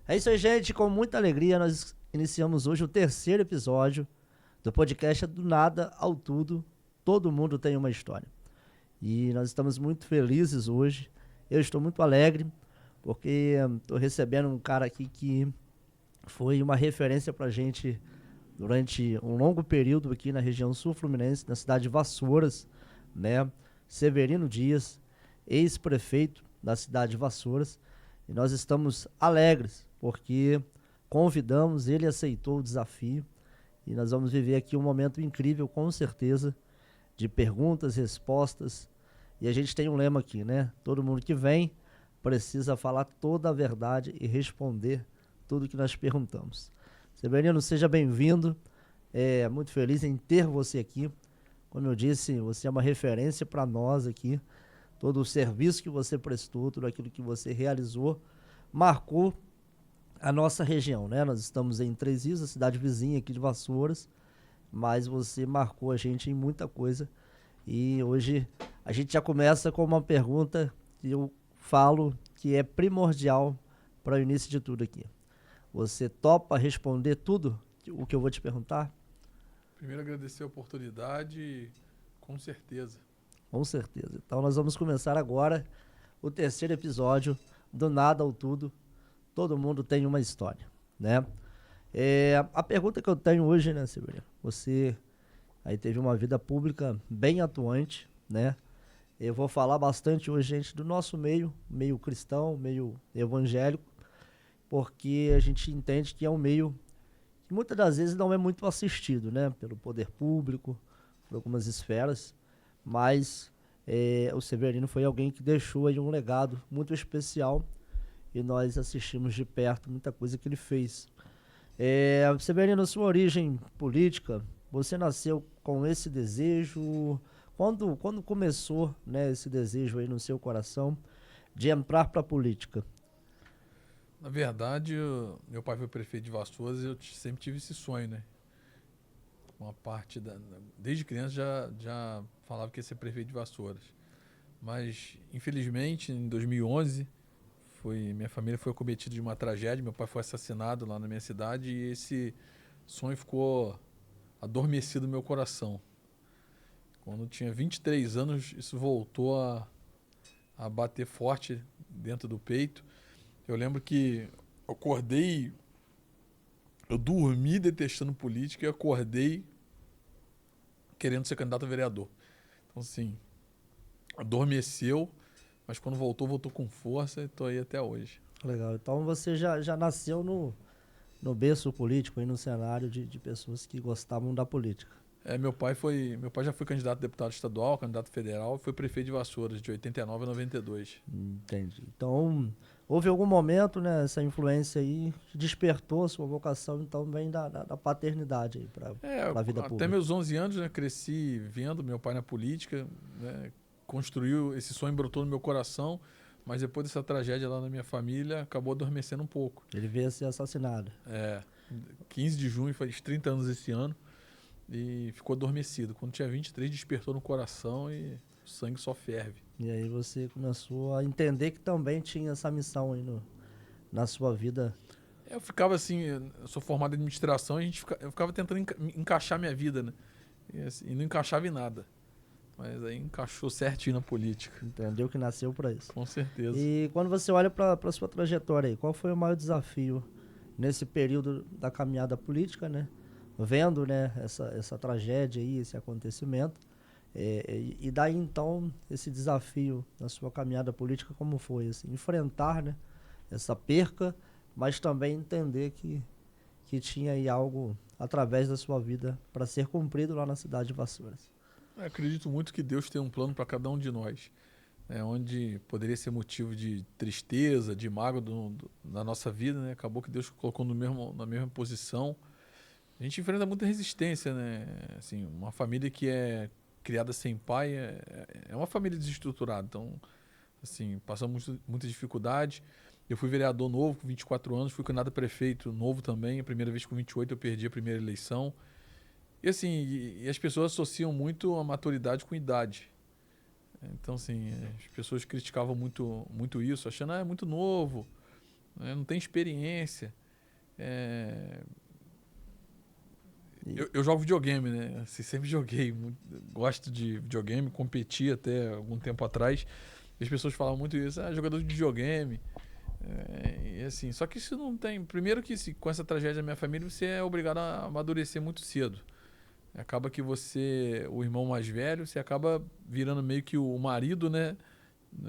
É isso aí, gente. Com muita alegria, nós iniciamos hoje o terceiro episódio do podcast Do Nada ao Tudo. Todo mundo tem uma história. E nós estamos muito felizes hoje. Eu estou muito alegre porque estou recebendo um cara aqui que foi uma referência para a gente durante um longo período aqui na região sul-fluminense, na cidade de Vassouras, né? Severino Dias, ex-prefeito da cidade de Vassouras. E nós estamos alegres porque convidamos, ele aceitou o desafio e nós vamos viver aqui um momento incrível, com certeza, de perguntas, respostas. E a gente tem um lema aqui, né? Todo mundo que vem precisa falar toda a verdade e responder tudo que nós perguntamos. Severino, seja bem-vindo. Muito feliz em ter você aqui. Como eu disse, você é uma referência para nós aqui. Todo o serviço que você prestou, tudo aquilo que você realizou, marcou a nossa região, né? Nós estamos em Três Rios, a cidade vizinha aqui de Vassouras, mas você marcou a gente em muita coisa. E hoje a gente já começa com uma pergunta que eu falo que é primordial para o início de tudo aqui. Você topa responder tudo o que eu vou te perguntar? Primeiro, agradecer a oportunidade, com certeza. Com certeza. Então nós vamos começar agora o terceiro episódio do Nada ao Tudo. Todo mundo tem uma história, né? A pergunta que eu tenho hoje, né, Severino? Você aí teve uma vida pública bem atuante, né? Eu vou falar bastante hoje, gente, do nosso meio cristão, meio evangélico, porque a gente entende que é um meio que muitas das vezes não é muito assistido, né? Pelo poder público, por algumas esferas, mas o Severino foi alguém que deixou aí um legado muito especial e nós assistimos de perto muita coisa que ele fez. Severino, sua origem política, você nasceu com esse desejo? Quando começou, né, esse desejo aí no seu coração de entrar para a política? Na verdade, meu pai foi prefeito de Vassouras e eu sempre tive esse sonho, né? Uma parte desde criança já falava que ia ser prefeito de Vassouras. Mas, infelizmente, em 2011, minha família foi acometida de uma tragédia. Meu pai foi assassinado lá na minha cidade e esse sonho ficou adormecido no meu coração. Quando eu tinha 23 anos, isso voltou a bater forte dentro do peito. Eu lembro que eu acordei, eu dormi detestando política e acordei querendo ser candidato a vereador. Então, assim, adormeceu, mas quando voltou com força e estou aí até hoje. Legal. Então você já nasceu no berço político, aí no cenário de pessoas que gostavam da política. Meu pai já foi candidato a deputado estadual, candidato federal, foi prefeito de Vassouras de 89 a 92. Entendi. Então, houve algum momento, né, essa influência aí que despertou a sua vocação, então vem da paternidade aí para a vida Até pública. meus 11 anos, né, cresci vendo meu pai na política, né, construiu, esse sonho brotou no meu coração, mas depois dessa tragédia lá na minha família, acabou adormecendo um pouco. Ele veio a ser assassinado. 15 de junho, faz 30 anos esse ano, e ficou adormecido. Quando tinha 23, despertou no coração e o sangue só ferve. E aí você começou a entender que também tinha essa missão aí na sua vida. Eu ficava assim, eu sou formado em administração, eu ficava tentando encaixar minha vida, né? E não encaixava em nada. Mas aí encaixou certinho na política. Entendeu que nasceu para isso. Com certeza. E quando você olha para a sua trajetória aí, qual foi o maior desafio nesse período da caminhada política, né? Vendo, né, essa tragédia aí, esse acontecimento. E daí então, esse desafio na sua caminhada política, como foi? Assim, enfrentar, né, essa perca, mas também entender que tinha aí algo através da sua vida para ser cumprido lá na cidade de Vassouras. Eu acredito muito que Deus tem um plano para cada um de nós. Onde poderia ser motivo de tristeza, de mágoa na nossa vida, né? Acabou que Deus colocou na mesma posição. A gente enfrenta muita resistência, né? Assim, uma família que é criada sem pai é uma família desestruturada. Então, assim, passamos muita dificuldade. Eu fui vereador novo, com 24 anos, fui candidato a prefeito novo também. A primeira vez com 28 eu perdi a primeira eleição. E assim, e as pessoas associam muito a maturidade com idade. Então, assim, as pessoas criticavam muito isso, achando, é muito novo. né? Não tem experiência. Eu jogo videogame, né? Assim, sempre joguei, gosto de videogame, competi até algum tempo atrás. E as pessoas falavam muito isso, jogador de videogame. E assim, só que isso não tem. Primeiro que com essa tragédia da minha família, você é obrigado a amadurecer muito cedo. Acaba que você, o irmão mais velho, você acaba virando meio que o marido, né?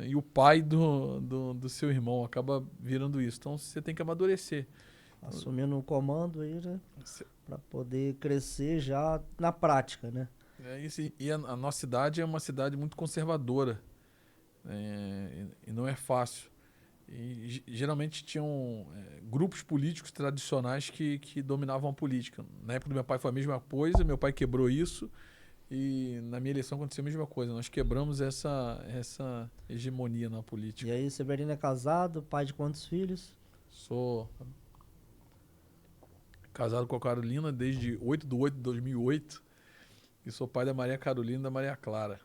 E o pai do seu irmão acaba virando isso. Então você tem que amadurecer. Assumindo um comando aí, né? Você- Para poder crescer já na prática, né? isso, e a nossa cidade é uma cidade muito conservadora. E não é fácil. E geralmente tinham grupos políticos tradicionais que dominavam a política. Na época do meu pai foi a mesma coisa, meu pai quebrou isso. E na minha eleição aconteceu a mesma coisa. Nós quebramos essa hegemonia na E política. aí, Severino é casado, pai de quantos filhos? Sou casado com a Carolina desde 8/8/2008 e sou pai da Maria Carolina e da Maria Clara.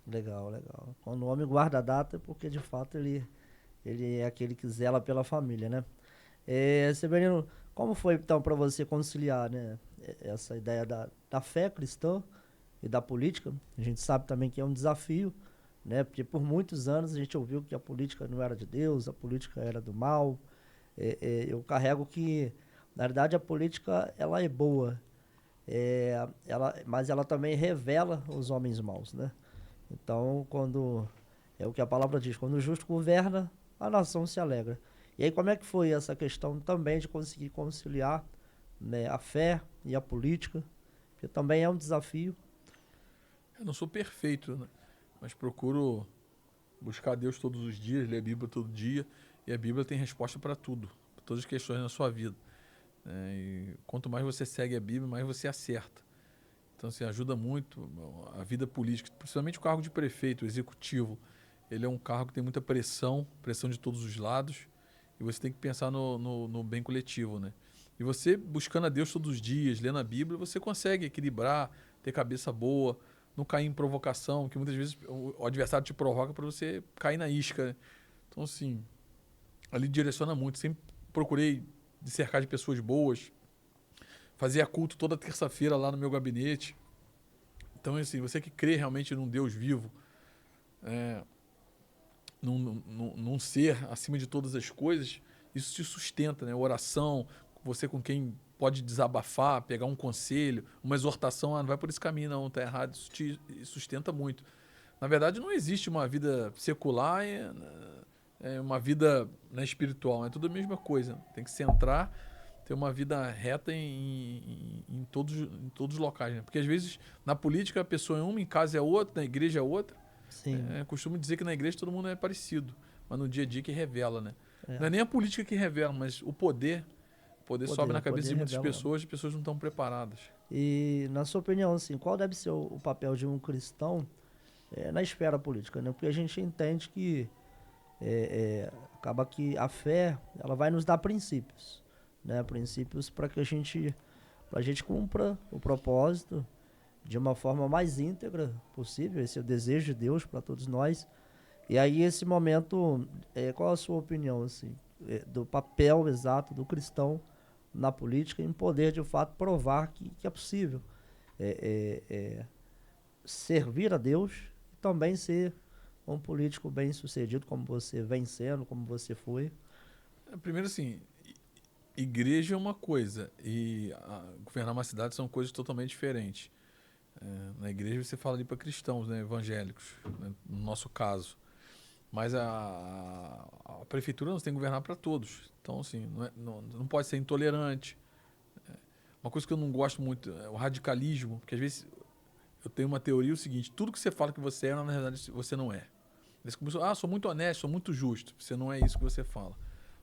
Legal, legal. Quando o homem guarda a data é porque de fato ele é aquele que zela pela família, né? Severino, como foi então para você conciliar, né, essa ideia da fé cristã e da política? A gente sabe também que é um desafio, né? Porque por muitos anos a gente ouviu que a política não era de Deus, a política era do mal. Eu carrego que, na verdade, a política ela é boa, mas ela também revela os homens maus, né? Então, quando é o que a palavra diz, quando o justo governa, a nação se alegra. E aí, como é que foi essa questão também de conseguir conciliar, né, a fé e a política? Que também é um desafio. Eu não sou perfeito, né? Mas procuro buscar Deus todos os dias, ler a Bíblia todo dia. E a Bíblia tem resposta para tudo, para todas as questões na sua vida. E quanto mais você segue a Bíblia, mais você acerta. Então, assim, ajuda muito a vida política, principalmente o cargo de prefeito, o executivo. Ele é um cargo que tem muita pressão de todos os lados, e você tem que pensar no bem coletivo, né? E você, buscando a Deus todos os dias, lendo a Bíblia, você consegue equilibrar, ter cabeça boa, não cair em provocação, que muitas vezes o adversário te provoca para você cair na isca, né? Então, assim, ali direciona muito. Sempre procurei me cercar de pessoas boas, fazia culto toda terça-feira lá no meu gabinete. Então, assim, você que crê realmente num Deus vivo, num ser acima de todas as coisas, isso te sustenta, né? Oração, você com quem pode desabafar, pegar um conselho, uma exortação, não vai por esse caminho não, tá errado, isso te sustenta muito. Na verdade, não existe uma vida secular e uma vida, né, espiritual, é tudo a mesma coisa. Tem que centrar, ter uma vida reta em todos os locais, né? Porque às vezes na política a pessoa é uma, em casa é outra, na igreja é outra. Sim. Costumo dizer que na igreja todo mundo é parecido, mas no dia a dia que revela, né? É. Não é nem a política que revela, mas o poder. O poder sobe na cabeça de muitas revela mesmo. pessoas, as pessoas não estão preparadas. E, na sua opinião, assim, qual deve ser o papel de um cristão na esfera política, né? Porque a gente entende que acaba que a fé ela vai nos dar princípios, né? Princípios para que a gente cumpra o propósito de uma forma mais íntegra possível. Esse é o desejo de Deus para todos nós. E aí esse momento, qual a sua opinião assim, do papel exato do cristão na política em poder de fato provar que é possível servir a Deus e também ser um político bem sucedido como você vem sendo, como você foi? Primeiro, assim, igreja é uma coisa e governar uma cidade são coisas totalmente diferentes. Na igreja você fala ali para cristãos, né, evangélicos, né, no nosso caso. Mas a prefeitura não tem que governar para todos. Então, assim, não pode ser intolerante. Uma coisa que eu não gosto muito é o radicalismo, porque às vezes eu tenho uma teoria o seguinte: tudo que você fala que você é, na verdade você não é. Você começou, sou muito honesto, sou muito justo. Você não é isso que você fala.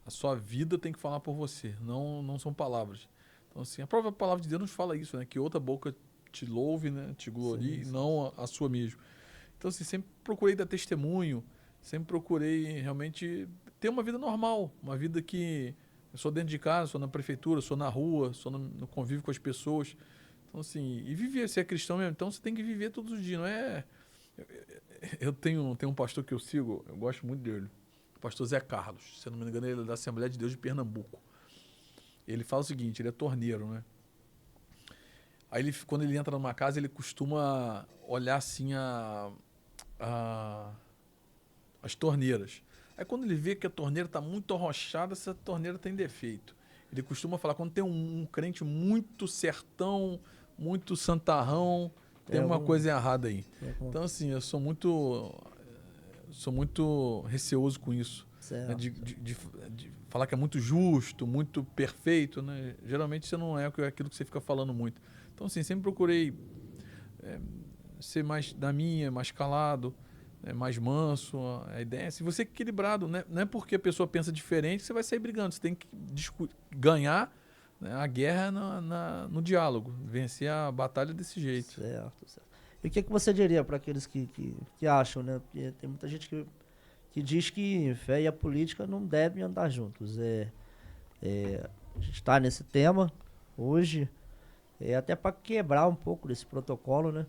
A sua vida tem que falar por você, não são palavras. Então, assim, a própria palavra de Deus nos fala isso, né? Que outra boca te louve, né? Te glorie, e não a sua mesmo. Então, assim, sempre procurei dar testemunho, sempre procurei realmente ter uma vida normal, uma vida que eu sou dentro de casa, sou na prefeitura, sou na rua, sou no convívio com as pessoas. Então, assim, e viver, você é cristão mesmo, então você tem que viver todos os dias, não é... Eu tenho um pastor que eu sigo, eu gosto muito dele, pastor Zé Carlos, se eu não me engano, ele é da Assembleia de Deus de Pernambuco. Ele fala o seguinte, ele é torneiro, né? Aí, quando ele entra numa casa, ele costuma olhar assim as torneiras. Aí, quando ele vê que a torneira está muito arrochada, essa torneira tem defeito. Ele costuma falar, quando tem um crente muito sertão, muito santarrão, tem uma coisa errada aí. Então, assim, eu sou muito receoso com isso. Né? De falar que é muito justo, muito perfeito, né? Geralmente você não é aquilo que você fica falando muito. Então, assim, sempre procurei ser mais da minha, mais calado, mais manso. A ideia é, se você é equilibrado, né? Não é porque a pessoa pensa diferente que você vai sair brigando. Você tem que ganhar, né, a guerra no diálogo, vencer a batalha desse jeito. Certo. E o que você diria para aqueles que acham, né? Porque tem muita gente que diz que fé e a política não devem andar juntos. A gente está nesse tema hoje, até para quebrar um pouco desse protocolo, né?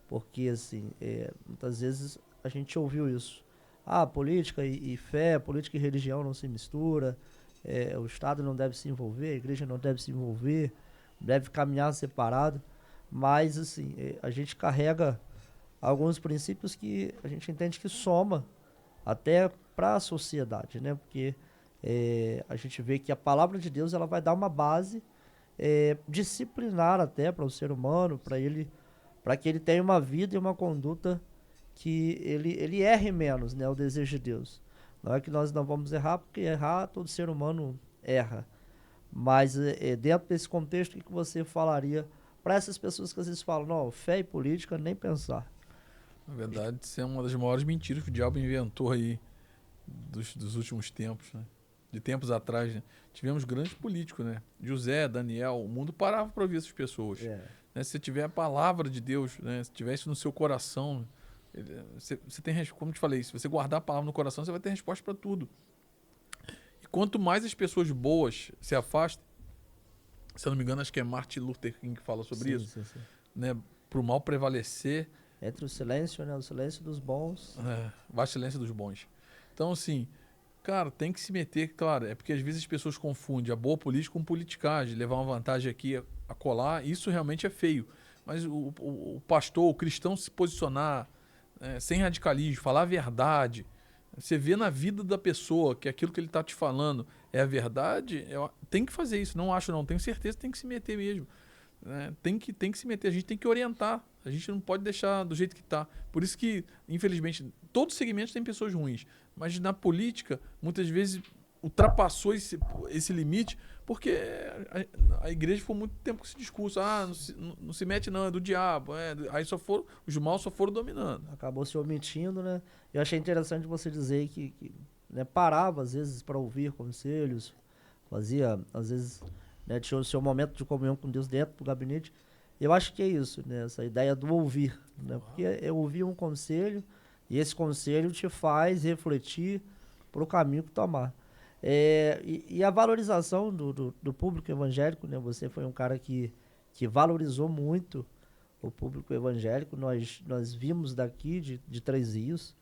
Porque, assim, muitas vezes a gente ouviu isso. Política e fé, política e religião não se mistura, o Estado não deve se envolver, a igreja não deve se envolver, deve caminhar separado. Mas, assim, a gente carrega alguns princípios que a gente entende que soma até para a sociedade, né? Porque a gente vê que a palavra de Deus ela vai dar uma base disciplinar até para o ser humano, para que ele tenha uma vida e uma conduta que ele erre menos, né? O desejo de Deus. Não é que nós não vamos errar, porque errar todo ser humano erra. Mas dentro desse contexto, o que você falaria para essas pessoas que às vezes falam, não, fé e política, nem pensar? Na verdade, isso é uma das maiores mentiras que o diabo inventou aí dos últimos tempos, né? De tempos atrás, né? Tivemos grandes políticos, né? José, Daniel, o mundo parava para ouvir essas pessoas. Né? Se você tiver a palavra de Deus, né? Se tiver isso no seu coração, você tem, como eu te falei, se você guardar a palavra no coração, você vai ter resposta para tudo. E quanto mais as pessoas boas se afastam, se eu não me engano, acho que é Martin Luther King que fala sobre isso, sim. Né? Para o mal prevalecer. Entre o silêncio, né? O silêncio dos bons. Vai o silêncio dos bons. Então, assim, cara, tem que se meter, claro, é porque às vezes as pessoas confundem a boa política com politicagem, levar uma vantagem aqui a colar, isso realmente é feio. Mas o pastor, o cristão se posicionar sem radicalismo, falar a verdade, você vê na vida da pessoa que aquilo que ele está te falando é a verdade, tem que fazer isso, não acho não, tenho certeza que tem que se meter mesmo. Tem que se meter, a gente tem que orientar, a gente não pode deixar do jeito que está. Por isso que, infelizmente, todos os segmentos têm pessoas ruins, mas na política, muitas vezes, ultrapassou esse limite, porque a igreja ficou muito tempo com esse discurso, não se mete não, é do diabo, aí os maus só foram dominando. Acabou se omitindo, né? Eu achei interessante você dizer que né, parava, às vezes, para ouvir conselhos, fazia, às vezes... Né, tinha o seu momento de comunhão com Deus dentro do gabinete. Eu acho que é isso, né, essa ideia do ouvir. Né, porque é ouvir um conselho e esse conselho te faz refletir para o caminho que tomar. E a valorização do público evangélico, né, você foi um cara que valorizou muito o público evangélico. Nós vimos daqui de Três Rios,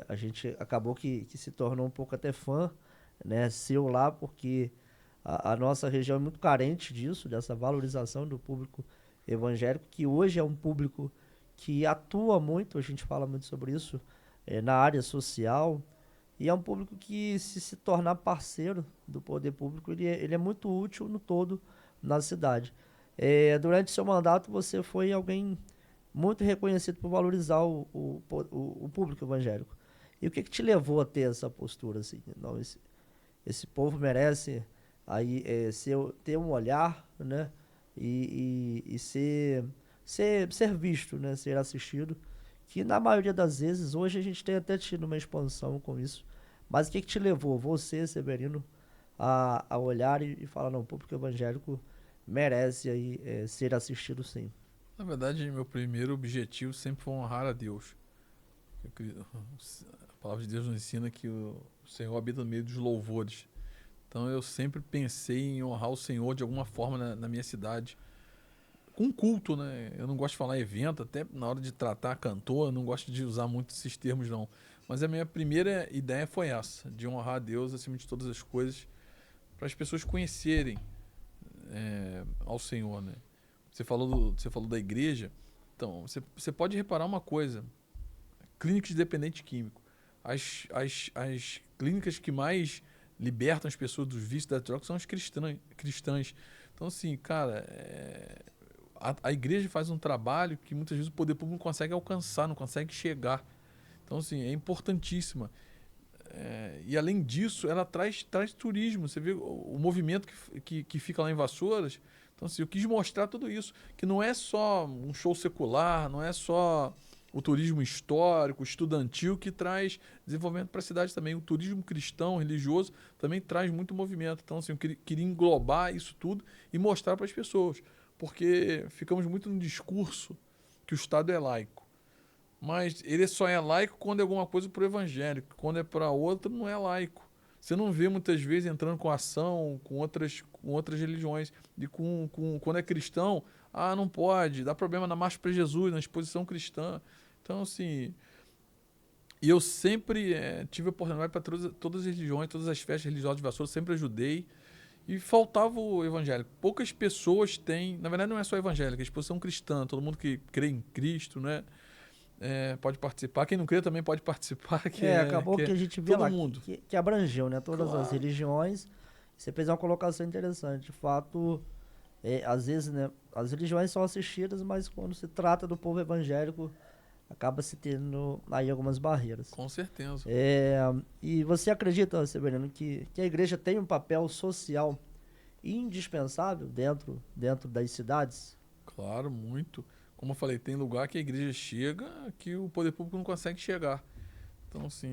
a gente acabou que se tornou um pouco até fã, né, seu lá, porque... A nossa região é muito carente disso, dessa valorização do público evangélico, que hoje é um público que atua muito, a gente fala muito sobre isso, na área social, e é um público que, se tornar parceiro do poder público, ele é muito útil no todo na cidade. Durante seu mandato, você foi alguém muito reconhecido por valorizar o público evangélico. E o que te levou a ter essa postura? Assim? Não, esse povo merece... Aí ter um olhar, né, e ser visto, né, ser assistido, que na maioria das vezes, hoje a gente tem até tido uma expansão com isso, mas o que te levou, você, Severino, a olhar e falar, não, o público evangélico merece aí, ser assistido sim? Na verdade, meu primeiro objetivo sempre foi honrar a Deus. A palavra de Deus nos ensina que o Senhor habita no meio dos louvores. Então eu sempre pensei em honrar o Senhor de alguma forma na minha cidade. Com culto, né? Eu não gosto de falar evento, até na hora de tratar cantor, eu não gosto de usar muito esses termos não. Mas a minha primeira ideia foi essa, de honrar a Deus acima de todas as coisas, para as pessoas conhecerem ao Senhor, né? Você falou da igreja, então você pode reparar uma coisa: clínicas de dependente químico, as clínicas que mais libertam as pessoas dos vícios da droga são as cristãs. Então, assim, cara, a igreja faz um trabalho que muitas vezes o poder público não consegue alcançar, não consegue chegar. Então, assim, é importantíssima. E além disso, ela traz turismo. Você vê o movimento que fica lá em Vassouras. Então, assim, eu quis mostrar tudo isso, que não é só um show secular, não é só o turismo histórico, estudantil, que traz desenvolvimento para a cidade também. O turismo cristão, religioso, também traz muito movimento. Então, assim, eu queria englobar isso tudo e mostrar para as pessoas, porque ficamos muito no discurso que o Estado é laico. Mas ele só é laico quando é alguma coisa para o evangélico. Quando é para outro, não é laico. Você não vê muitas vezes entrando com ação com outras religiões. E quando é cristão, não pode, dá problema na Marcha para Jesus, na exposição cristã. Então, assim, e eu sempre tive oportunidade para todas as religiões, todas as festas religiosas de Vassoura, sempre ajudei. E faltava o evangélico. Poucas pessoas têm, na verdade não é só evangélica, é exposição cristã, todo mundo que crê em Cristo, né? Pode participar. Quem não crê também pode participar. Acabou que a gente vê todo lá mundo. que abrangeu, né, todas as Claro. religiões. Você fez uma colocação interessante. De fato, às vezes, né, as religiões são assistidas, mas quando se trata do povo evangélico, acaba se tendo aí algumas barreiras. Com certeza. E você acredita, Severino, que a igreja tem um papel social indispensável dentro das cidades? Claro, muito. Como eu falei, tem lugar que a igreja chega que o poder público não consegue chegar. Então, assim,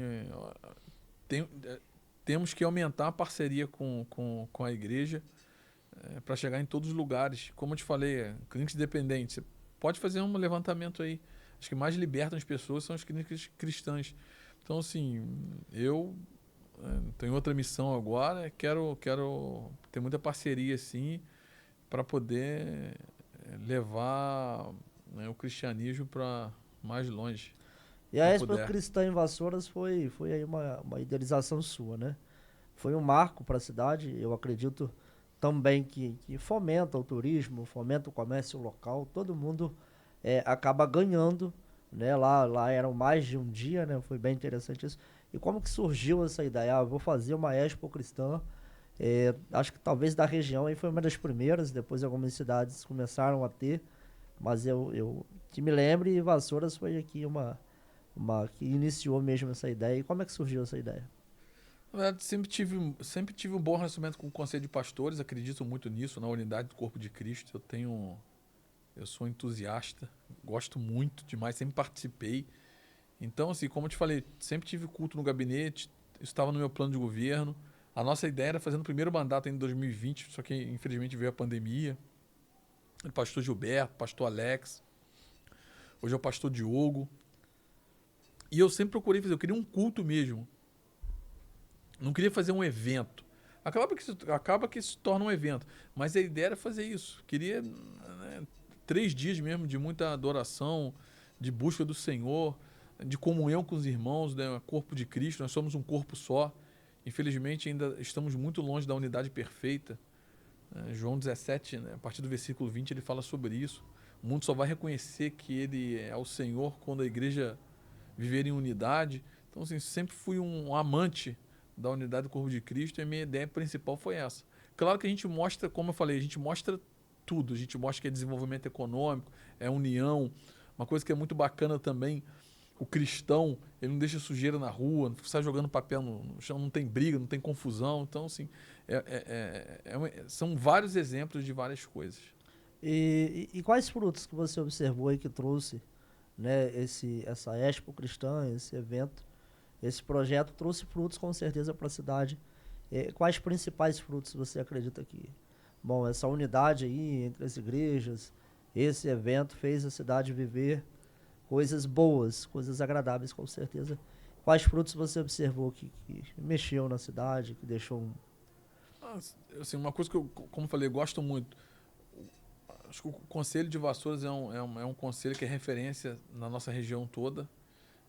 temos que aumentar a parceria com a igreja para chegar em todos os lugares. Como eu te falei, clínicas independentes. Você pode fazer um levantamento aí. As que mais libertam as pessoas são as clínicas cristãs. Então, assim, eu tenho outra missão agora. Quero ter muita parceria, assim, para poder levar, né, o cristianismo para mais longe. E a Se Expo puder. Cristã em Vassouras foi aí uma idealização sua, né? Foi um marco para a cidade, eu acredito também que fomenta o turismo, fomenta o comércio local, todo mundo acaba ganhando, né? Lá eram mais de um dia, né? Foi bem interessante isso. E como que surgiu essa ideia? Eu vou fazer uma Expo Cristã. Acho que talvez da região aí foi uma das primeiras, depois algumas cidades começaram a ter, mas eu que me lembre, Vassouras foi aqui uma que iniciou mesmo essa ideia. E como é que surgiu essa ideia? Na verdade, sempre tive um bom relacionamento com o Conselho de Pastores, acredito muito nisso, na unidade do Corpo de Cristo. Eu sou entusiasta, gosto muito demais, sempre participei. Então, assim, como eu te falei, sempre tive culto no gabinete, isso estava no meu plano de governo. A nossa ideia era fazer no primeiro mandato em 2020, só que infelizmente veio a pandemia. O pastor Gilberto, pastor Alex, hoje é o pastor Diogo. E eu sempre procurei fazer, eu queria um culto mesmo. Não queria fazer um evento. Acaba que se torna um evento. Mas a ideia era fazer isso. Queria, né, 3 dias mesmo de muita adoração, de busca do Senhor, de comunhão com os irmãos, né, corpo de Cristo. Nós somos um corpo só. Infelizmente ainda estamos muito longe da unidade perfeita. João 17, né, a partir do versículo 20, ele fala sobre isso. O mundo só vai reconhecer que ele é o Senhor quando a igreja viver em unidade. Então, assim, sempre fui um amante da unidade do corpo de Cristo, e a minha ideia principal foi essa. Claro que a gente mostra, como eu falei, a gente mostra tudo. A gente mostra que é desenvolvimento econômico, é união. Uma coisa que é muito bacana também, o cristão, ele não deixa sujeira na rua, não sai jogando papel no chão, não tem briga, não tem confusão. Então, assim, são vários exemplos de várias coisas. E quais frutos que você observou aí que trouxe, né, essa Expo Cristã, esse evento, esse projeto trouxe frutos com certeza para a cidade. Quais principais frutos você acredita que? Bom, essa unidade aí entre as igrejas, esse evento fez a cidade viver coisas boas, coisas agradáveis com certeza. Quais frutos você observou que mexeu na cidade, que deixou um... Assim, uma coisa que eu, como eu falei, gosto muito. Acho que o Conselho de Vassouras é um conselho que é referência na nossa região toda.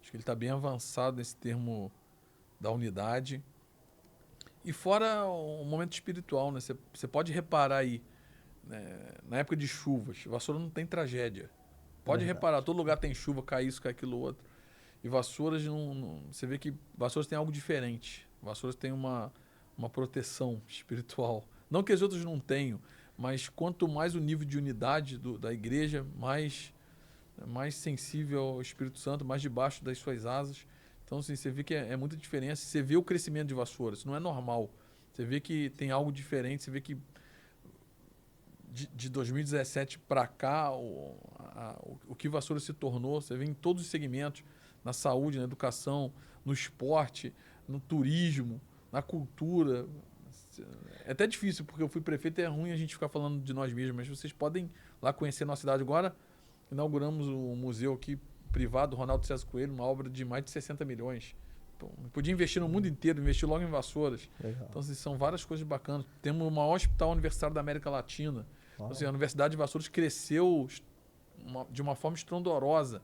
Acho que ele está bem avançado nesse termo da unidade. E fora o momento espiritual, né? Você pode reparar aí, né? Na época de chuvas, Vassouras não tem tragédia. Pode reparar, todo lugar tem chuva, cai isso, cai aquilo outro. E Vassouras você vê que Vassouras tem algo diferente. Vassouras tem uma proteção espiritual. Não que as outras não tenham, mas quanto mais o nível de unidade da igreja, mais sensível ao Espírito Santo, mais debaixo das suas asas. Então, assim, você vê que é muita diferença. Você vê o crescimento de Vassouras, isso não é normal. Você vê que tem algo diferente, você vê que de 2017 para cá, o que Vassouras se tornou, você vê em todos os segmentos, na saúde, na educação, no esporte, no turismo, na cultura. É até difícil, porque eu fui prefeito e é ruim a gente ficar falando de nós mesmos, mas vocês podem lá conhecer a nossa cidade agora. Inauguramos um museu aqui privado, Ronaldo César Coelho, uma obra de mais de 60 milhões. Podia investir no mundo inteiro, investir logo em Vassouras. Legal. Então, assim, são várias coisas bacanas. Temos o maior hospital universitário da América Latina. Então, assim, a Universidade de Vassouras cresceu de uma forma estrondorosa.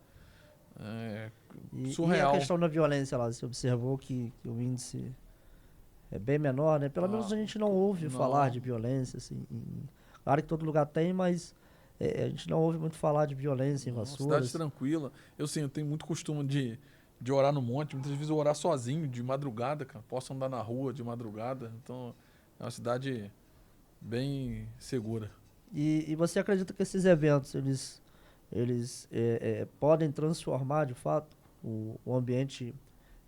Surreal. E a questão da violência lá, você observou que o índice é bem menor, né? Pelo menos a gente não ouve falar de violência, assim. Claro que todo lugar tem, mas a gente não ouve muito falar de violência em Vassouras. Cidade tranquila. Eu tenho muito costume de orar no monte. Muitas vezes eu orar sozinho, de madrugada, cara. Posso andar na rua de madrugada. Então, é uma cidade bem segura. E você acredita que esses eventos, eles podem transformar, de fato, o ambiente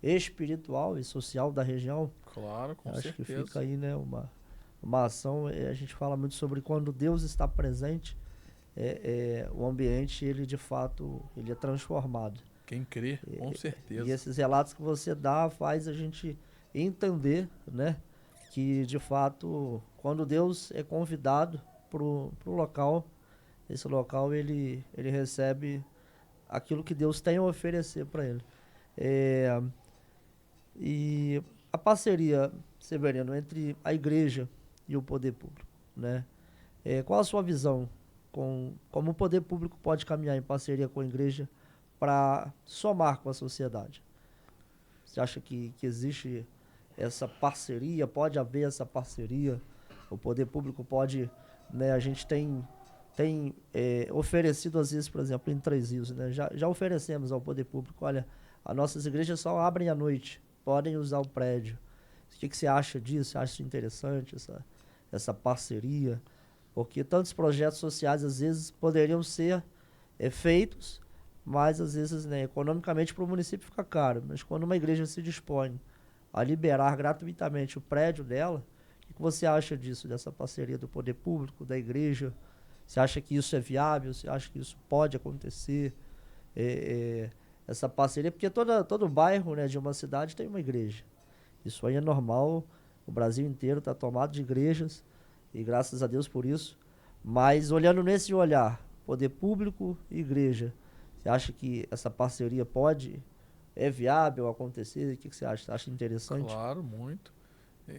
espiritual e social da região? Claro, com certeza. Acho que fica aí, né, uma ação. A gente fala muito sobre quando Deus está presente, o ambiente, ele de fato, ele é transformado. Quem crê, com certeza. E esses relatos que você dá faz a gente entender, né, que de fato, quando Deus é convidado pro local, esse local ele recebe aquilo que Deus tem a oferecer para ele. E a parceria, Severino, entre a igreja e o poder público, né? Qual a sua visão como o poder público pode caminhar em parceria com a igreja para somar com a sociedade? Você acha que existe essa parceria? Pode haver essa parceria? O poder público pode, né? A gente tem oferecido às vezes, por exemplo, em Três Rios, né? Já oferecemos ao poder público, olha, as nossas igrejas só abrem à noite, podem usar o prédio. O que você acha disso? Você acha isso interessante, essa parceria? Porque tantos projetos sociais, às vezes, poderiam ser feitos, mas, às vezes, né, economicamente, para o município fica caro. Mas quando uma igreja se dispõe a liberar gratuitamente o prédio dela, o que você acha disso, dessa parceria do poder público, da igreja? Você acha que isso é viável? Você acha que isso pode acontecer? Essa parceria, porque todo bairro, né, de uma cidade tem uma igreja. Isso aí é normal, o Brasil inteiro está tomado de igrejas, e graças a Deus por isso. Mas olhando nesse olhar, poder público e igreja, você acha que essa parceria é viável acontecer? O que você acha? Você acha interessante? Claro, muito.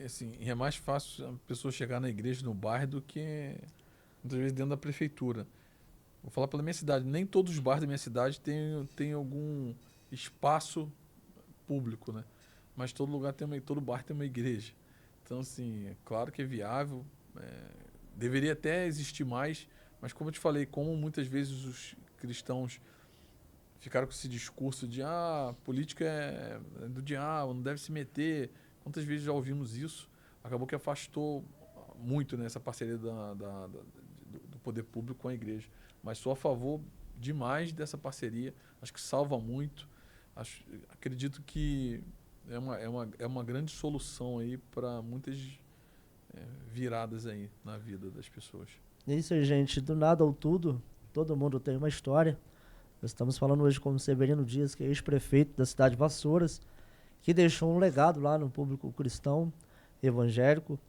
Assim, é mais fácil a pessoa chegar na igreja no bairro do que muitas vezes dentro da prefeitura. Vou falar pela minha cidade, nem todos os bairros da minha cidade tem algum espaço público, né? Mas todo bairro tem uma igreja. Então, assim, é claro que é viável, deveria até existir mais, mas como eu te falei, como muitas vezes os cristãos ficaram com esse discurso de política é do diabo, não deve se meter. Quantas vezes já ouvimos isso? Acabou que afastou muito, né, essa parceria do poder público com a igreja. Mas sou a favor demais dessa parceria. Acho que salva muito. Acredito que é uma grande solução aí para muitas viradas aí na vida das pessoas. É isso aí, gente. Do nada ao tudo, todo mundo tem uma história. Nós estamos falando hoje com o Severino Dias, que é ex-prefeito da cidade de Vassouras, que deixou um legado lá no público cristão, evangélico,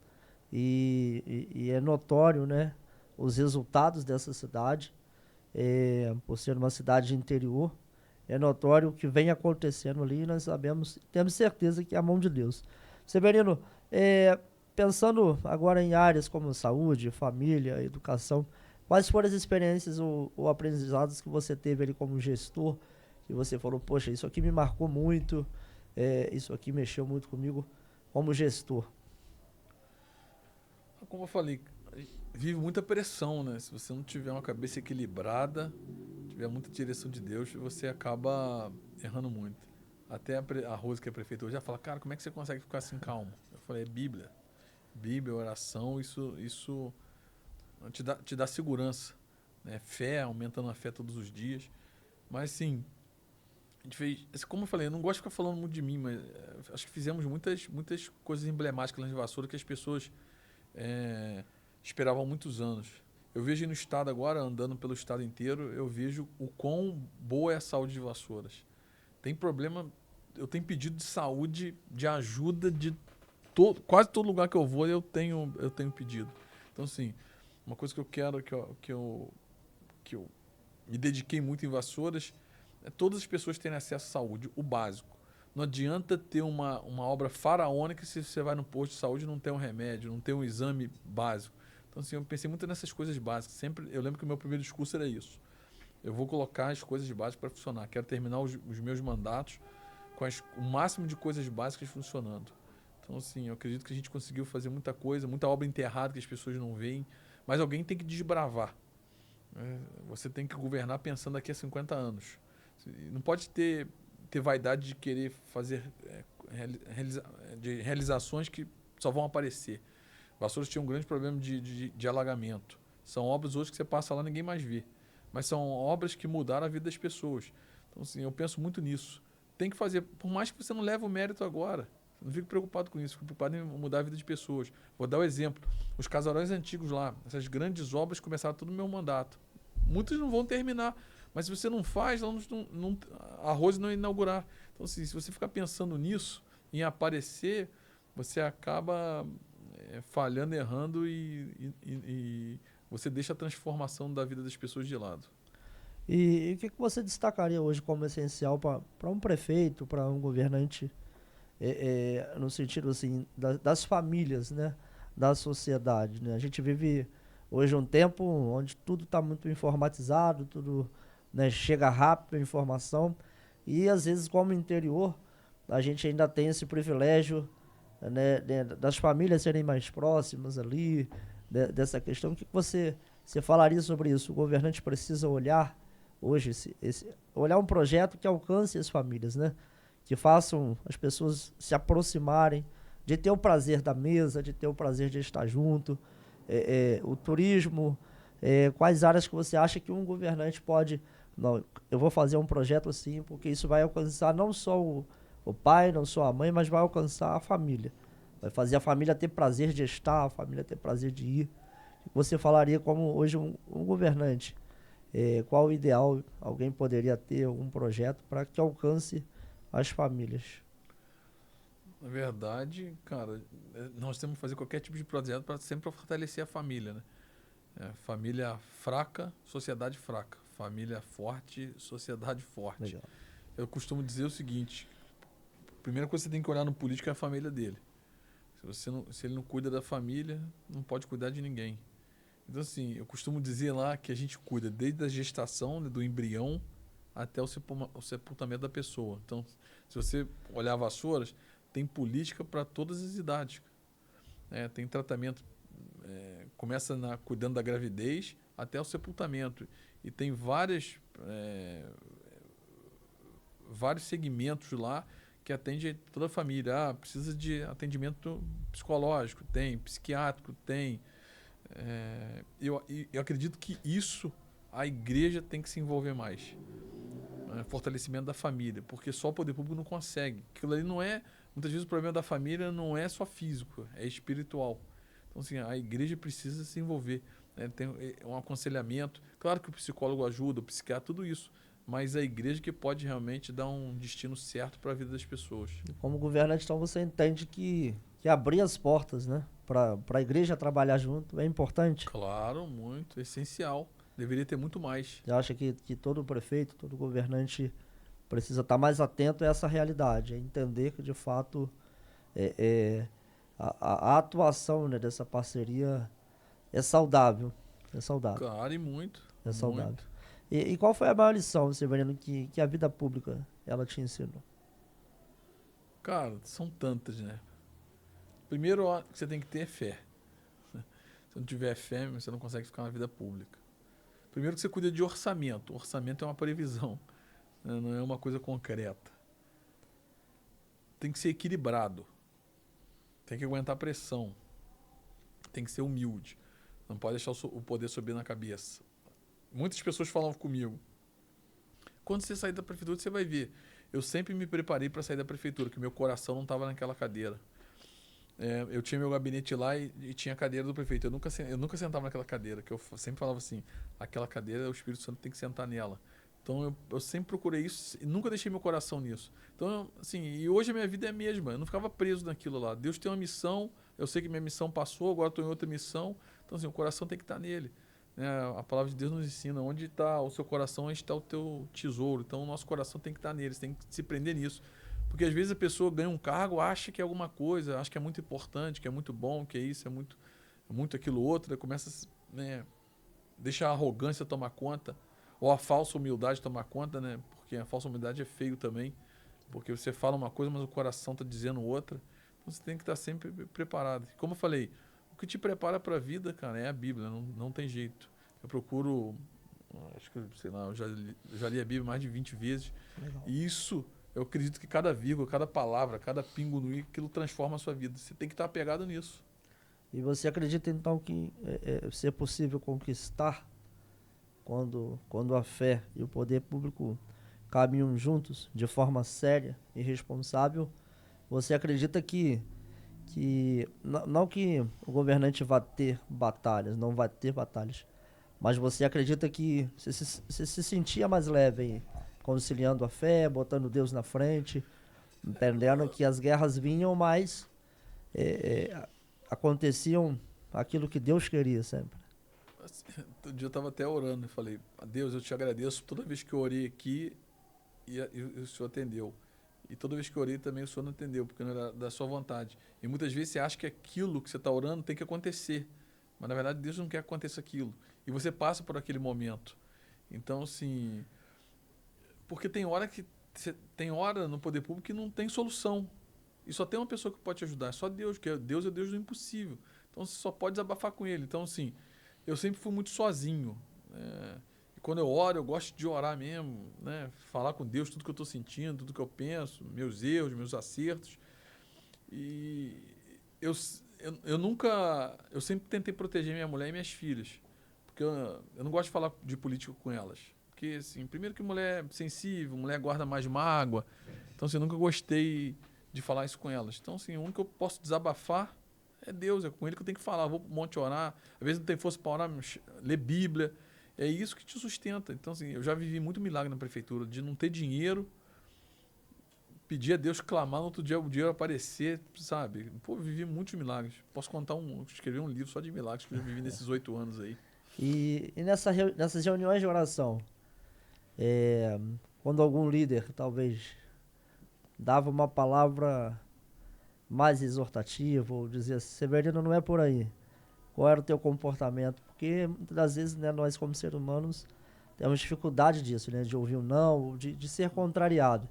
e é notório, né, os resultados dessa cidade, por ser uma cidade de interior, é notório o que vem acontecendo ali, e nós temos certeza que é a mão de Deus. Severino, pensando agora em áreas como saúde, família, educação, quais foram as experiências ou aprendizados que você teve ali como gestor, que você falou, poxa, isso aqui me marcou muito, isso aqui mexeu muito comigo como gestor? Como eu falei, vive muita pressão, né? Se você não tiver uma cabeça equilibrada, tiver muita direção de Deus, você acaba errando muito. Até a Rose, que é prefeita hoje, já fala, cara, como é que você consegue ficar assim calmo? Eu falei, é Bíblia. Bíblia, oração, isso te dá segurança. Né? Fé, aumentando a fé todos os dias. Mas, sim, a gente fez... Como eu falei, eu não gosto de ficar falando muito de mim, mas acho que fizemos muitas coisas emblemáticas lá de Vassoura que as pessoas esperavam muitos anos. Eu vejo no estado agora, andando pelo estado inteiro, eu vejo o quão boa é a saúde de Vassouras. Tem problema, eu tenho pedido de saúde, de ajuda de quase todo lugar que eu vou eu tenho pedido. Então, assim, uma coisa que eu quero, que eu me dediquei muito em Vassouras, é todas as pessoas terem acesso à saúde, o básico. Não adianta ter uma obra faraônica se você vai no posto de saúde e não tem um remédio, não tem um exame básico. Então, assim, eu pensei muito nessas coisas básicas. Sempre, eu lembro que o meu primeiro discurso era isso. Eu vou colocar as coisas básicas para funcionar. Quero terminar os meus mandatos com o máximo de coisas básicas funcionando. Então, assim, eu acredito que a gente conseguiu fazer muita coisa, muita obra enterrada que as pessoas não veem, mas alguém tem que desbravar. Você tem que governar pensando daqui a 50 anos. Não pode ter vaidade de querer fazer realizações que só vão aparecer. Vassouras tinha um grande problema de alagamento. São obras hoje que você passa lá e ninguém mais vê. Mas são obras que mudaram a vida das pessoas. Então, assim, eu penso muito nisso. Tem que fazer, por mais que você não leve o mérito agora. Não fico preocupado com isso, fico preocupado em mudar a vida de pessoas. Vou dar um exemplo. Os casarões antigos lá, essas grandes obras começaram tudo no meu mandato. Muitos não vão terminar, mas se você não faz, a Rose não inaugurar. Então, assim, se você ficar pensando nisso, em aparecer, você acaba falhando, errando e você deixa a transformação da vida das pessoas de lado. E o que você destacaria hoje como essencial para um prefeito, para um governante, no sentido assim, das famílias, né? Da sociedade, né? A gente vive hoje um tempo onde tudo está muito informatizado, tudo, né, chega rápido a informação, e às vezes, como interior, a gente ainda tem esse privilégio, né, das famílias serem mais próximas ali, dessa questão. O que você falaria sobre isso? O governante precisa olhar hoje, olhar um projeto que alcance as famílias, né? Que façam as pessoas se aproximarem, de ter o prazer da mesa, de ter o prazer de estar junto, o turismo, quais áreas que você acha que um governante pode... Não, eu vou fazer um projeto assim, porque isso vai alcançar não só o pai, não só a mãe, mas vai alcançar a família. Vai fazer a família ter prazer de estar, a família ter prazer de ir. Você falaria como hoje um governante, qual o ideal alguém poderia ter, algum projeto para que alcance as famílias? Na verdade, cara, nós temos que fazer qualquer tipo de projeto para sempre fortalecer a família, né? Família fraca, sociedade fraca. Família forte, sociedade forte. Legal. Eu costumo dizer o seguinte: a primeira coisa que você tem que olhar no político é a família dele. Se ele não cuida da família, não pode cuidar de ninguém. Então, assim, eu costumo dizer lá que a gente cuida desde a gestação, né, do embrião, até o sepultamento da pessoa. Então, se você olhar Vassouras, tem política para todas as idades. Tem tratamento, começa cuidando da gravidez até o sepultamento. E tem vários segmentos lá que atende toda a família. Precisa de atendimento psicológico, tem, psiquiátrico, tem. Eu acredito que isso a igreja tem que se envolver mais. Fortalecimento da família, porque só o poder público não consegue. Aquilo ali não é... Muitas vezes o problema da família não é só físico, é espiritual. Então, assim, a igreja precisa se envolver. Né? Tem um aconselhamento. Claro que o psicólogo ajuda, o psiquiatra, tudo isso. Mas a igreja que pode realmente dar um destino certo para a vida das pessoas. Como governante, então, você entende que abrir as portas, né, para a igreja trabalhar junto é importante? Claro, muito. Essencial. Deveria ter muito mais. Você acha que todo prefeito, todo governante precisa estar mais atento a essa realidade, a entender que, de fato, a atuação, né, dessa parceria é saudável. É saudável. Claro, e muito. É saudável. Muito. E qual foi a maior lição, Severino, que a vida pública ela te ensinou? Cara, são tantas, né? Primeiro, ó, que você tem que ter fé. Se não tiver fé, você não consegue ficar na vida pública. Primeiro que você cuida de orçamento. Orçamento é uma previsão, né? Não é uma coisa concreta. Tem que ser equilibrado. Tem que aguentar pressão. Tem que ser humilde. Não pode deixar o poder subir na cabeça. Muitas pessoas falavam comigo. Quando você sair da prefeitura, você vai ver. Eu sempre me preparei para sair da prefeitura, que meu coração não estava naquela cadeira. Eu tinha meu gabinete lá e tinha a cadeira do prefeito. Eu nunca sentava naquela cadeira, que eu sempre falava assim, aquela cadeira, o Espírito Santo tem que sentar nela. Então eu sempre procurei isso e nunca deixei meu coração nisso. Então, assim, e hoje a minha vida é a mesma. Eu não ficava preso naquilo lá. Deus tem uma missão, eu sei que minha missão passou, agora estou em outra missão. Então, assim, o coração tem que estar nele. A palavra de Deus nos ensina onde está o seu coração, onde está o teu tesouro. Então, o nosso coração tem que estar nele, você tem que se prender nisso. Porque às vezes a pessoa ganha um cargo, acha que é alguma coisa, acha que é muito importante, que é muito bom, que é isso, é muito aquilo outro, começa a, né, deixar a arrogância tomar conta, ou a falsa humildade tomar conta, né? Porque a falsa humildade é feio também, porque você fala uma coisa, mas o coração está dizendo outra. Então você tem que estar sempre preparado. Como eu falei, o que te prepara para a vida, cara, é a Bíblia, não tem jeito. Eu procuro, acho que, sei lá, eu já li a Bíblia mais de 20 vezes. Legal. E isso, eu acredito que cada vírgula, cada palavra, cada pingo no i, aquilo transforma a sua vida. Você tem que estar apegado nisso. E você acredita então que é possível conquistar quando a fé e o poder público caminham juntos de forma séria e responsável? Você acredita que não que o governante vá ter batalhas, não vai ter batalhas, mas você acredita que você se sentia mais leve aí, conciliando a fé, botando Deus na frente, entendendo que as guerras vinham, mas aconteciam aquilo que Deus queria sempre? Outro dia eu estava até orando e falei, Deus, eu te agradeço toda vez que eu orei aqui e o Senhor atendeu. E toda vez que eu orei também o Senhor não atendeu, porque não era da sua vontade. E muitas vezes você acha que aquilo que você está orando tem que acontecer. Mas na verdade Deus não quer que aconteça aquilo. E você passa por aquele momento. Então, assim, porque tem hora no poder público que não tem solução. E só tem uma pessoa que pode te ajudar, é só Deus, que Deus é Deus do impossível. Então você só pode desabafar com Ele. Então, assim, eu sempre fui muito sozinho. E quando eu oro, eu gosto de orar mesmo, né? Falar com Deus tudo que eu estou sentindo, tudo que eu penso, meus erros, meus acertos. E eu nunca... Eu sempre tentei proteger minha mulher e minhas filhas. Porque eu não gosto de falar de política com elas. Porque, assim, primeiro que mulher é sensível, mulher guarda mais mágoa. Então, assim, eu nunca gostei de falar isso com elas. Então, assim, o único que eu posso desabafar é Deus, é com Ele que eu tenho que falar. Eu vou para o monte orar, às vezes não tem força para orar, ler Bíblia. É isso que te sustenta. Então, assim, eu já vivi muito milagre na prefeitura, de não ter dinheiro, pedir a Deus, clamar, no outro dia o dinheiro aparecer, sabe? Pô, eu vivi muitos milagres. Posso escrever um livro só de milagres que eu já vivi nesses 8 anos aí. E nessas reuniões de oração, quando algum líder talvez dava uma palavra mais exortativa, ou dizia, Severino, não é por aí. Qual era o teu comportamento? Porque muitas das vezes, né, nós como seres humanos temos dificuldade disso, né, de ouvir um não, de ser contrariado.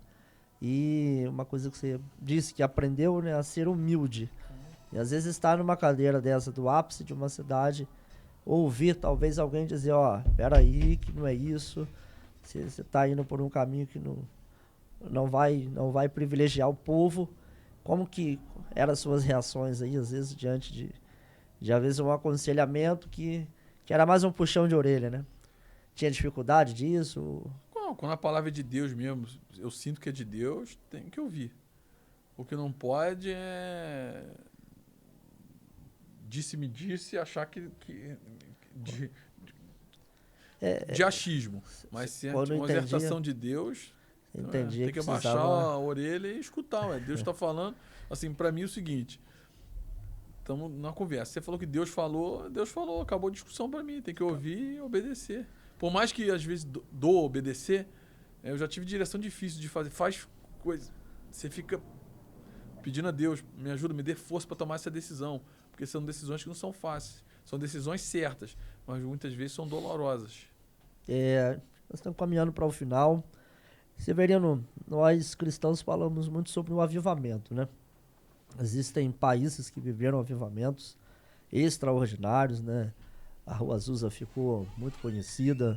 E uma coisa que você disse que aprendeu, né, a ser humilde. E às vezes estar numa cadeira dessa do ápice de uma cidade, ouvir talvez alguém dizer, ó, peraí, que não é isso, você está indo por um caminho que não vai privilegiar o povo. Como que eram as suas reações aí, às vezes, diante de às vezes um aconselhamento que era mais um puxão de orelha, né? Tinha dificuldade disso? Quando a palavra é de Deus mesmo, eu sinto que é de Deus, tem que ouvir. O que não pode é disse-me disse achar de achismo. Mas se é uma exortação de Deus, tem que abaixar a orelha e escutar. Deus está falando. Assim, para mim é o seguinte, estamos na conversa. Você falou que Deus falou, acabou a discussão para mim. Tem que ouvir e obedecer. Por mais que às vezes dou obedecer, eu já tive direção difícil de fazer. Faz coisa. Você fica pedindo a Deus, me ajuda, me dê força para tomar essa decisão. Porque são decisões que não são fáceis. São decisões certas, mas muitas vezes são dolorosas. nós estamos caminhando para o final. Severino, nós cristãos falamos muito sobre o avivamento, né? Existem países que viveram avivamentos extraordinários, né? A Rua Azusa ficou muito conhecida.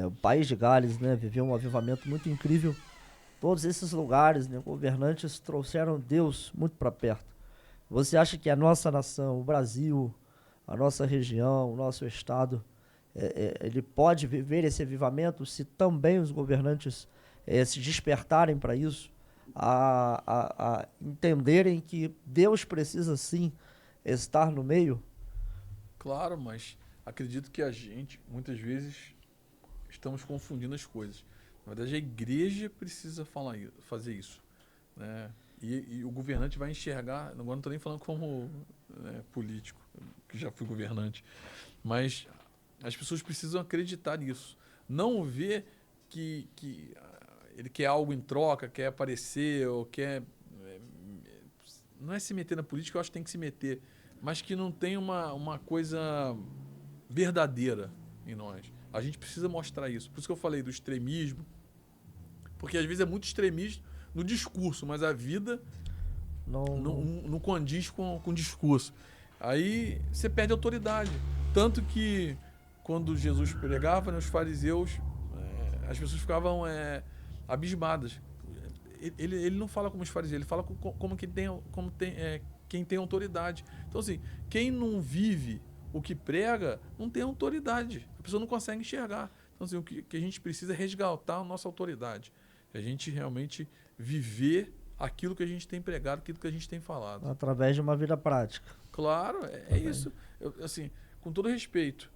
O País de Gales, né, viveu um avivamento muito incrível. Todos esses lugares, né, governantes trouxeram Deus muito para perto. Você acha que a nossa nação, o Brasil, a nossa região, o nosso estado, ele pode viver esse avivamento se também os governantes se despertarem para isso, a entenderem que Deus precisa sim estar no meio? Claro, mas acredito que a gente, muitas vezes, estamos confundindo as coisas. Na verdade, a igreja precisa fazer isso, né? E o governante vai enxergar, agora não estou nem falando como político, que já fui governante, mas as pessoas precisam acreditar nisso. Não ver que ele quer algo em troca, quer aparecer, ou quer... não é se meter na política, eu acho que tem que se meter, mas que não tem uma coisa verdadeira em nós. A gente precisa mostrar isso. Por isso que eu falei do extremismo, porque às vezes é muito extremismo no discurso, mas a vida não condiz com o discurso. Aí você perde autoridade. Tanto que quando Jesus pregava, né, os fariseus, as pessoas ficavam abismadas. Ele não fala como os fariseus, ele fala como quem tem autoridade. Então, assim, quem não vive o que prega não tem autoridade. A pessoa não consegue enxergar. Então, assim, o que a gente precisa é resgatar a nossa autoridade. A gente realmente viver aquilo que a gente tem pregado, aquilo que a gente tem falado. Através de uma vida prática. Claro, é isso. Assim, com todo respeito,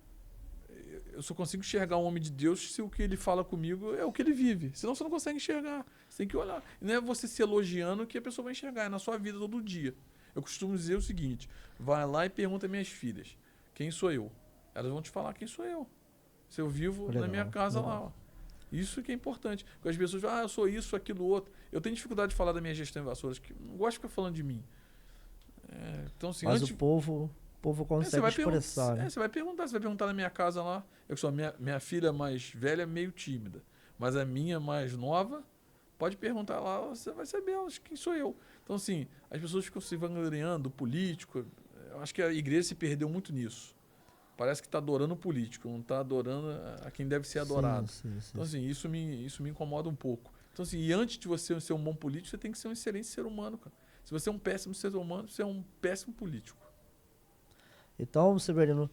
eu só consigo enxergar um homem de Deus se o que ele fala comigo é o que ele vive. Senão você não consegue enxergar. Você tem que olhar. E não é você se elogiando que a pessoa vai enxergar. É na sua vida todo dia. Eu costumo dizer o seguinte: vai lá e pergunta às minhas filhas: quem sou eu? Elas vão te falar quem sou eu. Se eu vivo na minha casa lá. Ó. Isso que é importante. Porque as pessoas falam, eu sou isso, aquilo, outro. Eu tenho dificuldade de falar da minha gestão em Vassouras, que não gosto de ficar falando de mim. Então, assim, mas o povo consegue expressar. Você vai perguntar na minha casa lá. Eu sou minha filha mais velha é meio tímida. Mas a minha mais nova, pode perguntar lá, você vai saber quem sou eu. Então, assim, as pessoas ficam se vangloriando do político. Eu acho que a igreja se perdeu muito nisso. Parece que está adorando o político, não está adorando a quem deve ser adorado. Sim. Então, assim, isso me incomoda um pouco. Então, assim, e antes de você ser um bom político, você tem que ser um excelente ser humano, cara. Se você é um péssimo ser humano, você é um péssimo político. Então, Severino,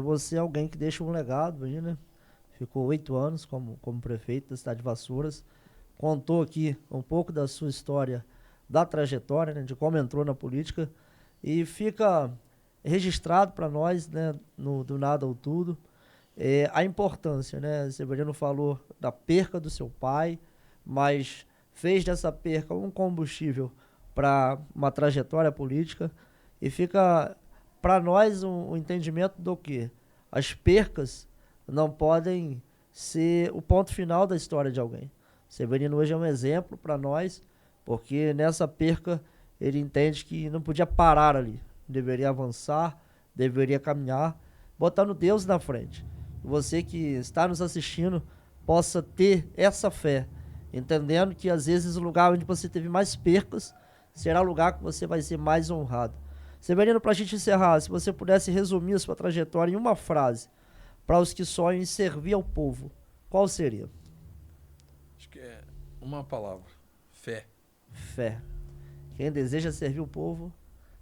você é alguém que deixa um legado aí, né? Ficou 8 anos como prefeito da cidade de Vassouras. Contou aqui um pouco da sua história, da trajetória, né? De como entrou na política. E fica registrado para nós, né, do nada ao tudo, a importância, né? Severino falou da perca do seu pai, mas fez dessa perca um combustível para uma trajetória política, e fica para nós um entendimento do que as percas não podem ser o ponto final da história de alguém. Severino hoje é um exemplo para nós, porque nessa perca ele entende que não podia parar ali, deveria avançar, deveria caminhar, botando Deus na frente. Você que está nos assistindo possa ter essa fé, entendendo que às vezes o lugar onde você teve mais percas será o lugar que você vai ser mais honrado. Severino, para a gente encerrar, se você pudesse resumir a sua trajetória em uma frase para os que sonham em servir ao povo, qual seria? Acho que é uma palavra: fé. Fé. Quem deseja servir o povo,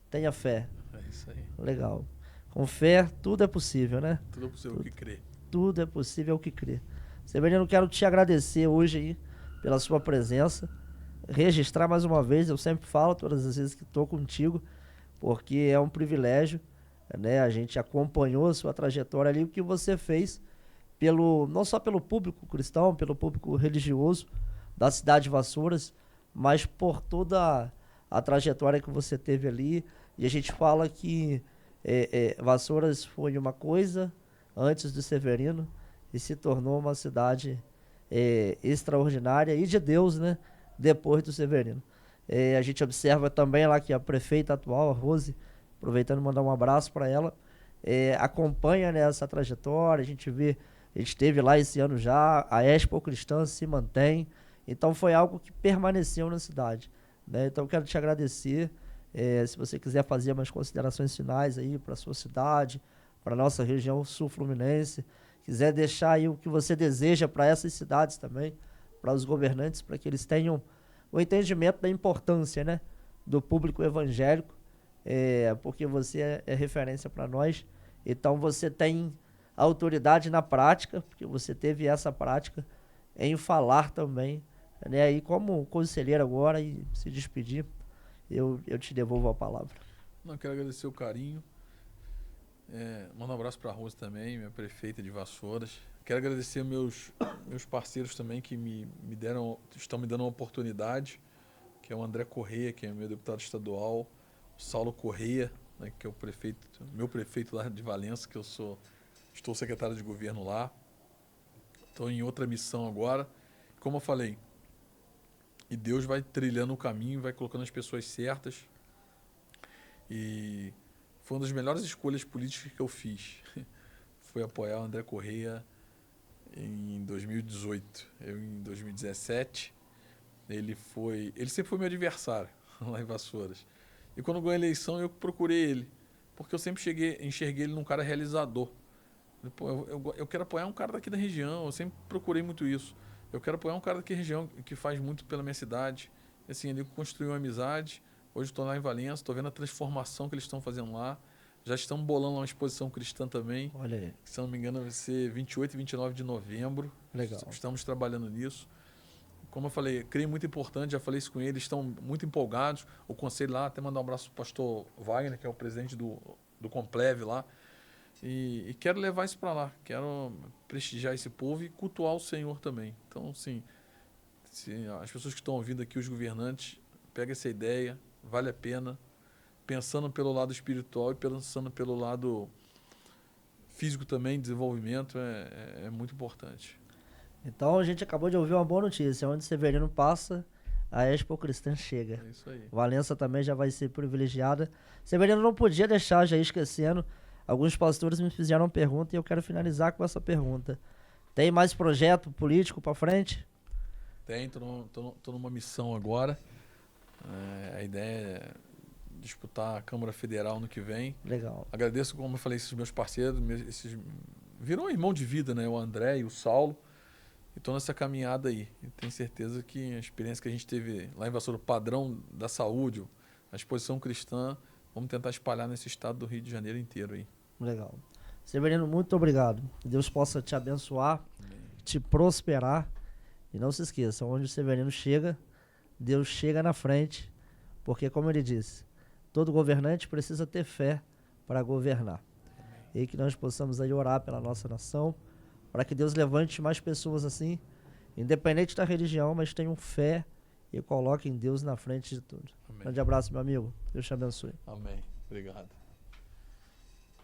tenha fé. É isso aí. Legal. Com fé, tudo é possível, né? Tudo é possível que crê. Tudo é possível ao que crê. Severino, quero te agradecer hoje aí pela sua presença. Registrar mais uma vez, eu sempre falo todas as vezes que estou contigo, porque é um privilégio, né? A gente acompanhou a sua trajetória ali, o que você fez não só pelo público cristão, pelo público religioso da cidade de Vassouras, mas por toda a trajetória que você teve ali. E a gente fala que Vassouras foi uma coisa antes do Severino e se tornou uma cidade extraordinária e de Deus, né? Depois do Severino. A gente observa também lá que a prefeita atual, a Rose, aproveitando mandar um abraço para ela, acompanha, né, essa trajetória. A gente vê A gente esteve lá esse ano já, a Expo Cristã se mantém, então foi algo que permaneceu na cidade, né? Então eu quero te agradecer, se você quiser fazer umas considerações finais aí para a sua cidade, para a nossa região sul-fluminense, quiser deixar aí o que você deseja para essas cidades também, para os governantes, para que eles tenham o entendimento da importância, né, do público evangélico, porque você é referência para nós, então você tem autoridade na prática, porque você teve essa prática em falar também, né? E como conselheiro agora, e se despedir, eu te devolvo a palavra. Não, quero agradecer o carinho. Mando um abraço para a Rose também, minha prefeita de Vassouras. Quero agradecer meus parceiros também que estão me dando uma oportunidade, que é o André Correia, que é meu deputado estadual, o Saulo Correia, né, que é meu prefeito lá de Valença, que estou secretário de governo lá. Estou em outra missão agora. Como eu falei, e Deus vai trilhando o caminho, vai colocando as pessoas certas. E foi uma das melhores escolhas políticas que eu fiz. Foi apoiar o André Correia em 2018. Eu em 2017. Ele sempre foi meu adversário lá em Vassouras. E quando ganhei a eleição, eu procurei ele. Porque eu sempre enxerguei ele num cara realizador. Eu quero apoiar um cara daqui da região, eu sempre procurei muito isso. Eu quero apoiar um cara daqui da região que faz muito pela minha cidade. E, assim, ele construiu uma amizade. Hoje estou lá em Valença, estou vendo a transformação que eles estão fazendo lá. Já estamos bolando uma exposição cristã também. Olha aí. Que, se não me engano, vai ser 28 e 29 de novembro. Legal. Estamos trabalhando nisso. Como eu falei, creio muito importante, já falei isso com eles, estão muito empolgados. O conselho lá, até mandar um abraço para o pastor Wagner, que é o presidente do Complev lá. E quero levar isso para lá, quero prestigiar esse povo e cultuar o Senhor também. Então, sim, as pessoas que estão ouvindo aqui, os governantes, pega essa ideia, vale a pena, pensando pelo lado espiritual e pensando pelo lado físico também, desenvolvimento, é muito importante. Então a gente acabou de ouvir uma boa notícia, onde Severino passa, a Expo Cristã chega. É isso aí. Valença também já vai ser privilegiada. Severino, não podia deixar já esquecendo, alguns pastores me fizeram uma pergunta e eu quero finalizar com essa pergunta. Tem mais projeto político para frente? Tem, tô numa missão agora. A ideia é disputar a Câmara Federal no que vem. Legal. Agradeço, como eu falei, esses meus parceiros, virou um irmão de vida, né? O André e o Saulo. E estou nessa caminhada aí. E tenho certeza que a experiência que a gente teve lá em Vassoura, o padrão da saúde, a exposição cristã, vamos tentar espalhar nesse estado do Rio de Janeiro inteiro aí. Legal. Severino, muito obrigado. Que Deus possa te abençoar, Amém. te prosperar. E não se esqueça, onde o Severino chega, Deus chega na frente. Porque, como ele disse, todo governante precisa ter fé para governar. E que nós possamos aí orar pela nossa nação, para que Deus levante mais pessoas assim, independente da religião, mas tenham fé e coloquem Deus na frente de tudo. Amém. Grande abraço, meu amigo. Deus te abençoe. Amém. Obrigado.